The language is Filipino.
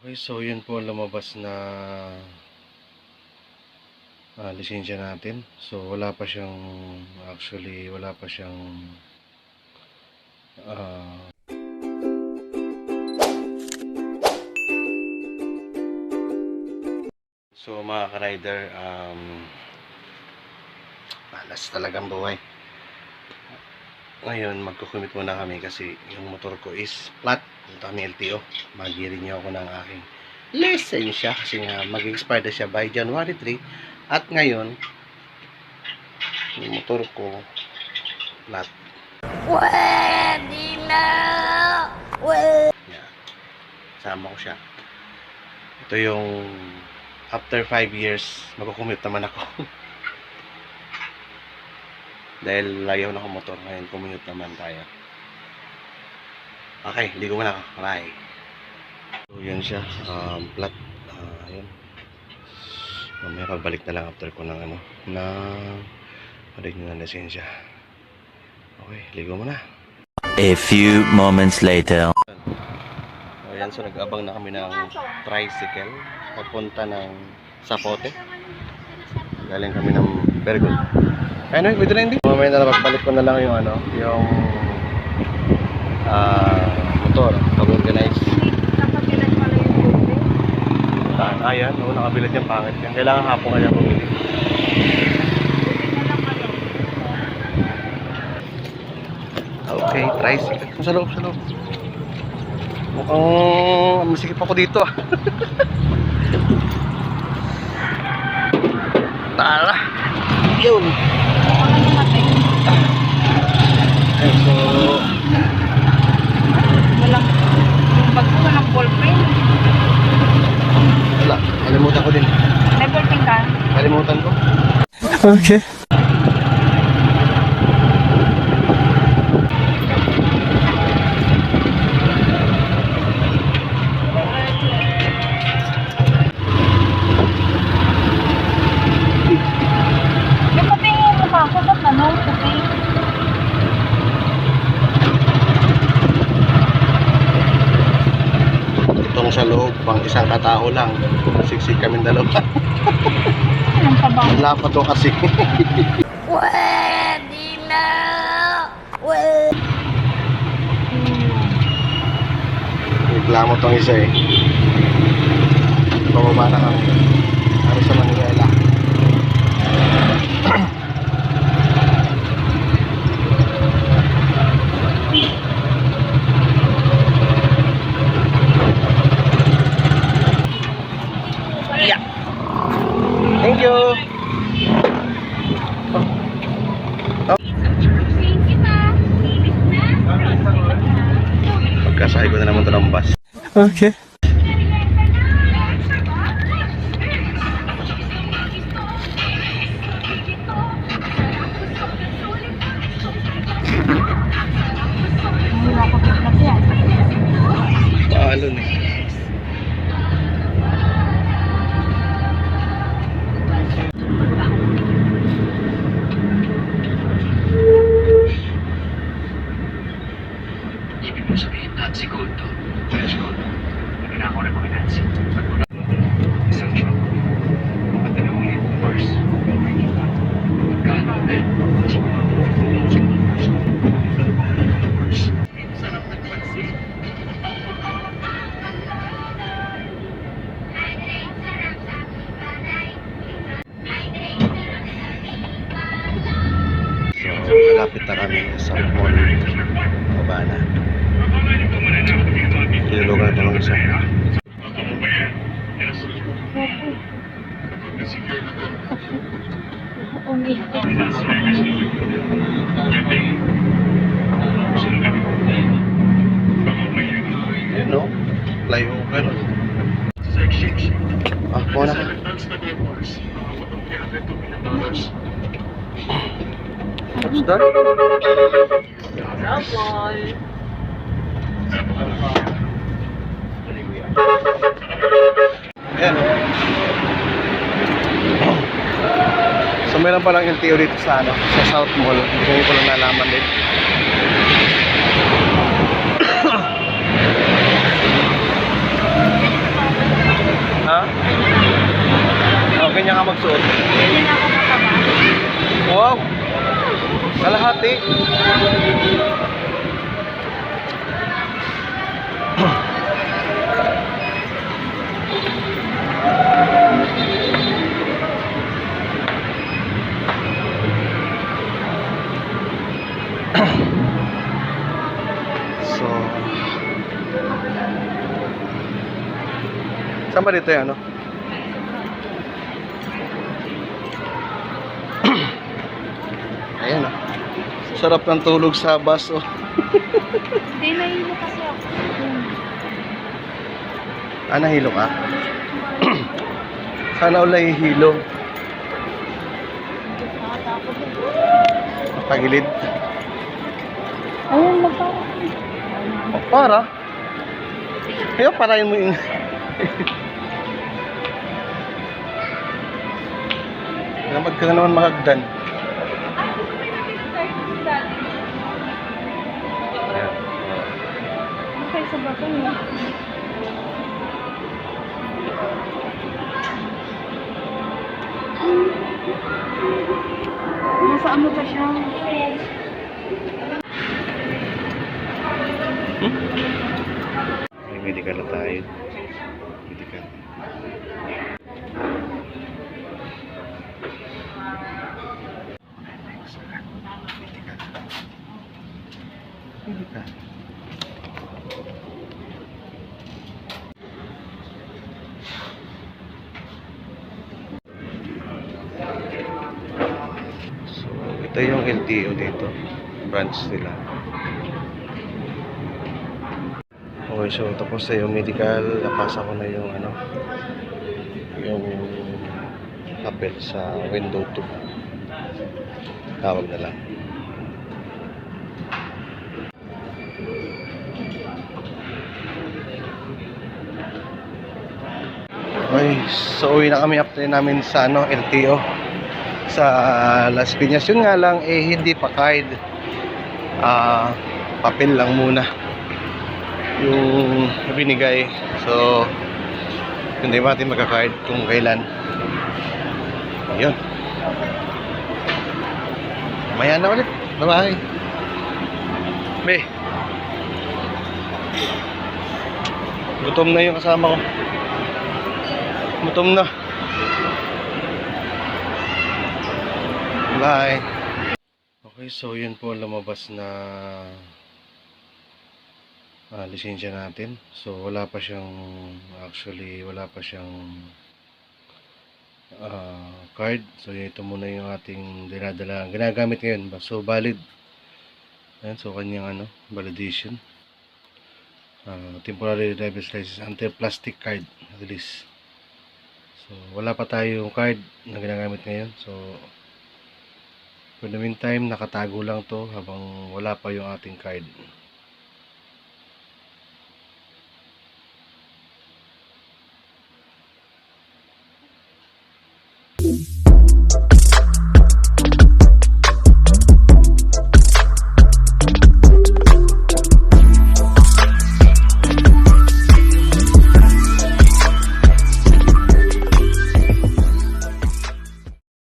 Okay, so yun po ang lumabas na lisensya natin. So wala pa siyang, actually wala pa siyang so mga ka-rider, malas talagang buhay. Ngayon magkukumit muna kami kasi yung motor ko is flat. Punta kami LTO, mag-renew ako ng aking lisensya kasi nga mag-expire na siya by January 3. At ngayon yung motor ko flat. Pwede na! Yan. Sama ko siya. Ito yung after 5 years magkukumit naman ako. Dahil layaw na akong motor, ngayon commute naman tayo. Okay, ligo muna ako. Bye. So, yan siya. Flat. Yun. Mamaya pagbalik na lang after ko ng renew ng lisensya. Okay, ligo muna. A few moments later. Ayan, so nag-abang na kami ng tricycle. Papunta ng Sapote. Galing kami ng Bergol. Ayun, pwede na hindi. Mamaya na pagbalik ko na lang yung yung motor, pag-organize. Ayan, nakabilad yung pangit yan. Kailangan hapon kaya bumili. Okay, tricycle. Sa loob, sa loob. Mukhang masikip ako dito Tara. Yun. Okay, so Walang bag ko ng ballpen. wala, kalimutan ko din. May ballpen ka? Kalimutan ko. Okay. Yung pati yung mukha ko, ba't nanon? Puti. Itong sa loob, pang isang katao lang. Siksik kami dalawa. Anong sabang? Wala pa to kasi. Pwede na! Reklamo tong isa eh. Pababa na kami. Ano sa Manila. Yeah. Thank you. Pagkasakay ko na naman ito ng bus. Okay. Wala ko tiklat yan. Paalon eh. Ibig mo sabihin lahat si Kulto. Yes, Kulto. Hindi na ako nag-finance. Pagmula isang truck. At ulit, first. Magkano din? Sarap nagpansin. So, malapit na kami sa mall. Baba na. Tinulugan na ito ng isa. Yun no? Flyover. Muna ka. What's that? Ayan. So meron palang LTO dito sa sa South Mall. Hindi ko lang nalaman din. ganyan ka magsuot. Hindi na ako mataba. Wow! Kalahati. So, saan ba dito yung ano? Ayan ah. Sarap ng tulog sa bus oh. Hindi, nahilo kasi ako. Ah, nahilo ka? Sana ulay hilo. Nakatakot eh. Pagilid. Ayun, magparang. O, para. Kaya parayin mo yung... Namad ka na naman makagdan. Ayan. Okay, sa bato niya. Nasa ano pa siya? May medical na tayo. Medical. Medical. So, ito yung LTO dito. Branch nila. Okay, so tapos na yung medical, napasa ko na yung ano, yung papel sa window 2. Tawag na lang. Okay, so uwi na kami after namin sa ano, LTO sa Las Piñas. Yun nga lang, hindi pa card. Papel lang muna yung binigay. So hindi natin magka-card kung kailan. Ayun. Mamaya na ulit. Bye-bye. Be. Gutom na yung kasama ko. Gutom na. Bye. Okay, so yun po lumabas na lisensya natin. So wala pa siyang card. So ito muna yung ating ginagamit ngayon. So valid. Ayan, so kanyang validation. Temporary driver's license until plastic card release. So wala pa tayong card na ginagamit ngayon. So for the meantime nakatago lang to habang wala pa yung ating card.